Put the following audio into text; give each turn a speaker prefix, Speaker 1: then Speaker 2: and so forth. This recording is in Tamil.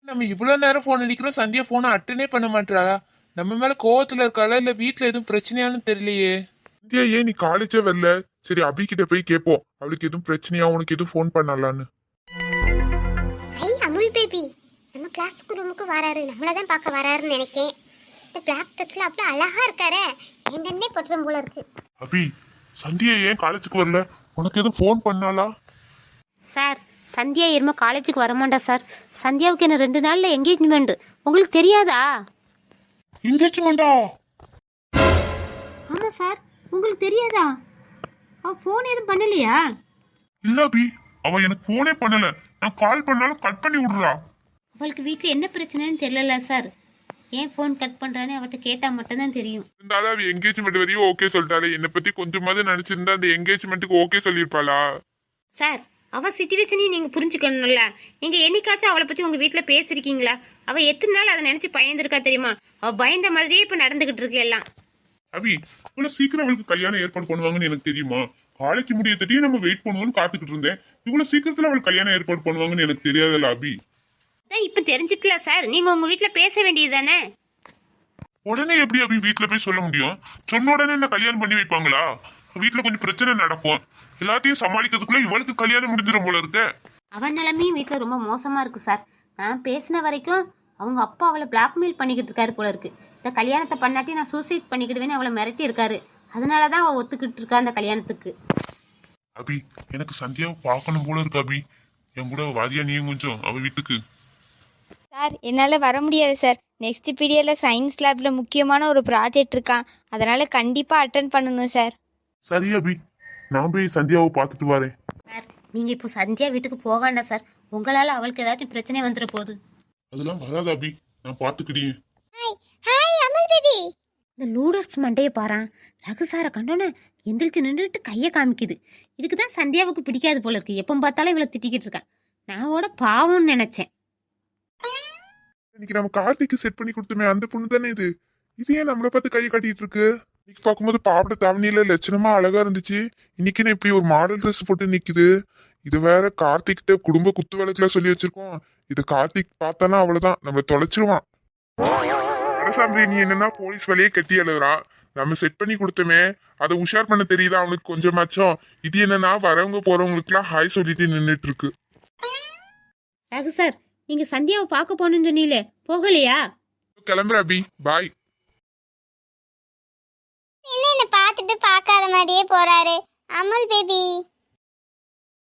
Speaker 1: நம்ம இவ்வளவு நேரம் போன் அடிக்கிறோம், சந்தியா போனை அட்டனே பண்ண மாட்டாளா? நம்ம மேல கோவத்துல இருக்காளா இல்ல வீட்டுல எதுவும் பிரச்சனையான்னு தெரியலையே.
Speaker 2: சந்தியா ஏன் நீ காலேஜே வரல? சரி அபி கிட்ட போய் கேட்போம், அவளுக்கு எதுவும் பிரச்சனையா, உனக்கு எதுவும் ஃபோன் பண்ணலான்னு.
Speaker 3: ஐ அமுல் பேபி, நம்ம கிளாஸ்க்கு ரூமுக்கு வராரு, நம்மளதான் பார்க்க வராருன்னு நினைக்கேன். இந்த பிளாக் ட்ரெஸ்ல அவ்வளோ அழகா இருக்காரே, என்னன்னே பட்டுரும் போல இருக்கு.
Speaker 2: அபி, சந்தியா ஏன் காலேஜுக்கு வரல? உனக்கு எதுவும் ஃபோன் பண்ணாளா?
Speaker 4: சார், சந்தியா இருமா காலேஜுக்கு வரமாட்டா சார். சந்தியாவுக்கு என்ன 2 நாள்ல என்கேஜ்மெண்ட், உங்களுக்கு தெரியாதா?
Speaker 2: எங்கேஜ்மெண்டா?
Speaker 4: ஆமா சார், உங்களுக்கு தெரியாதா? அவ ஃபோன் எதுவும் பண்ணலையா?
Speaker 2: இல்ல அபி, அவ எனக்கு ஃபோனே பண்ணல. நான் கால் பண்ணாலும் கட் பண்ணி விடுறா.
Speaker 4: அவளுக்கு வீட்டில் என்ன பிரச்சனைன்னு தெரியல சார். ஏன் ஃபோன் கட் பண்ணுறான்னு அவட்ட கேட்டால் மட்டும்தான் தெரியும்.
Speaker 2: இருந்தாலும் அவ என்கேஜ்மெண்ட் வரையும் ஓகே சொல்லிட்டாளே. என்னை பத்தி கொஞ்சமாவது நினைச்சிருந்தா அந்த என்கேஜ்மெண்ட்டுக்கு ஓகே சொல்லியிருப்பாளா?
Speaker 4: சார், அவள் சிச்சுவேஷனையும் நீங்கள் புரிஞ்சுக்கணும்ல. நீங்கள் என்னைக்காச்சும் அவளை பற்றி உங்கள் வீட்டில் பேசியிருக்கீங்களா? அவள் எத்தனை நாள் அதை நினச்சி பயந்துருக்கா தெரியுமா? அவள் பயந்த மாதிரியே இப்போ நடந்துக்கிட்டு இருக்கு எல்லாம்.
Speaker 2: அபி, இவ்வளவு சீக்கிரம் அவளுக்கு கல்யாணம் ஏற்பாடு பண்ணுவாங்கன்னு எனக்கு தெரியுமா? காலேஜ் முடிய தட்டியும் நம்ம வெயிட் பண்ணுவோம்னு காத்துக்கிட்டு இருந்தேன். இவ்வளவு சீக்கிரத்துல அவளுக்கு கல்யாணம் ஏற்பாடு பண்ணுவாங்கன்னு எனக்கு தெரியாதுல்ல அபி.
Speaker 4: அதான் இப்போ தெரிஞ்சிட்டல சார், நீங்கள் உங்கள் வீட்டில் பேச வேண்டியது தானே?
Speaker 2: உடனே எப்படி அபி வீட்டுல போய் சொல்ல முடியும்? சொன்ன உடனே என்ன கல்யாணம் பண்ணி வைப்பாங்களா? வீட்டுல கொஞ்சம் பிரச்சனை நடக்கும். எல்லாத்தையும் சமாளிக்கிறதுக்குள்ள இவளுக்கு கல்யாணம் முடிஞ்சிடும் போல இருக்க.
Speaker 4: அவன் நிலைமையும் வீட்டில் ரொம்ப மோசமாக இருக்குது சார். நான் பேசின வரைக்கும் அவங்க அப்பா அவளை பிளாக்மெயில் பண்ணிக்கிட்டு இருக்காரு போல இருக்கு. இந்த கல்யாணத்தை பண்ணாட்டி நான் சூசைட் பண்ணிக்கிடுவேன்னு அவளை மிரட்டி இருக்காரு. அதனால தான் அவள் ஒத்துக்கிட்டு இருக்கா அந்த கல்யாணத்துக்கு.
Speaker 2: அபி, எனக்கு சந்தியாவை பார்க்கணும் போல இருக்கு அபி. என் கூட வாதியா நீயும் கொஞ்சம் அவ வீட்டுக்கு.
Speaker 5: சார், என்னால் வர முடியாது சார். நெக்ஸ்ட் பீரியடில் சயின்ஸ் லேபில் முக்கியமான ஒரு ப்ராஜெக்ட் இருக்கான். அதனால் கண்டிப்பாக அட்டன் பண்ணணும் சார்.
Speaker 2: சரி அபி, நான் போய் சந்தியாவை பார்த்துட்டு வரேன்.
Speaker 4: சார், நீங்கள் இப்போ சந்தியா வீட்டுக்கு போகாண்டா சார். உங்களால் அவளுக்கு ஏதாச்சும் பிரச்சனை வந்துட போகுது.
Speaker 2: அதெல்லாம் வராது அபி, நான் பார்த்துக்கிட்டேன்.
Speaker 3: Hi hi Amul baby.
Speaker 4: இந்த லூடர்ஸ் மண்டையை பாறான். ரகு சாரை கண்டோன்னே எந்திரிச்சு நின்றுட்டு கையை காமிக்குது. இதுக்கு தான் சந்தியாவுக்கு பிடிக்காது போல இருக்கு. எப்போ பார்த்தாலும் இவளை திட்டிக்கிட்டு இருக்கேன். நான் பாவம்னு நினைச்சேன்.
Speaker 2: இன்னைக்கு நம்ம கார்த்திக்கு செட் பண்ணி கொடுத்துமே அந்த பொண்ணு தானே இது. இது ஏன் நம்மளை பார்த்து கையை காட்டிட்டு இருக்கு? இன்னைக்கு பார்க்கும்போது பாவட தாவணியில லட்சணமா அழகா இருந்துச்சு. இன்னைக்கு இப்படி ஒரு மாடல் ட்ரெஸ் போட்டு நிக்குது. இது வேற கார்த்திக்கிட்ட குடும்ப குத்து விளக்குலாம் சொல்லி வச்சிருக்கோம். இது கார்த்திக் பார்த்தானா அவ்வளவுதான், நம்ம தொலைச்சிருவான். அரசாம்பி, நீ என்னன்னா போலீஸ் வேலையே கட்டி எழுதுறா. நம்ம செட் பண்ணி கொடுத்தோமே, அதை உஷார் பண்ண தெரியுதா அவனுக்கு கொஞ்சமாச்சும்? இது என்னன்னா வரவங்க போறவங்களுக்கு எல்லாம் ஹாய் சொல்லிட்டு நின்றுட்டு இருக்கு.
Speaker 4: ரகு சார், நீங்க சந்தியாவை பார்க்க போகணும்னு சொன்னீங்களே, போகலையா?
Speaker 2: கிளம்புற அபி, பாய்.
Speaker 3: என்ன பார்த்துட்டு பார்க்காத மாதிரியே போறாரு அமுல் பேபி.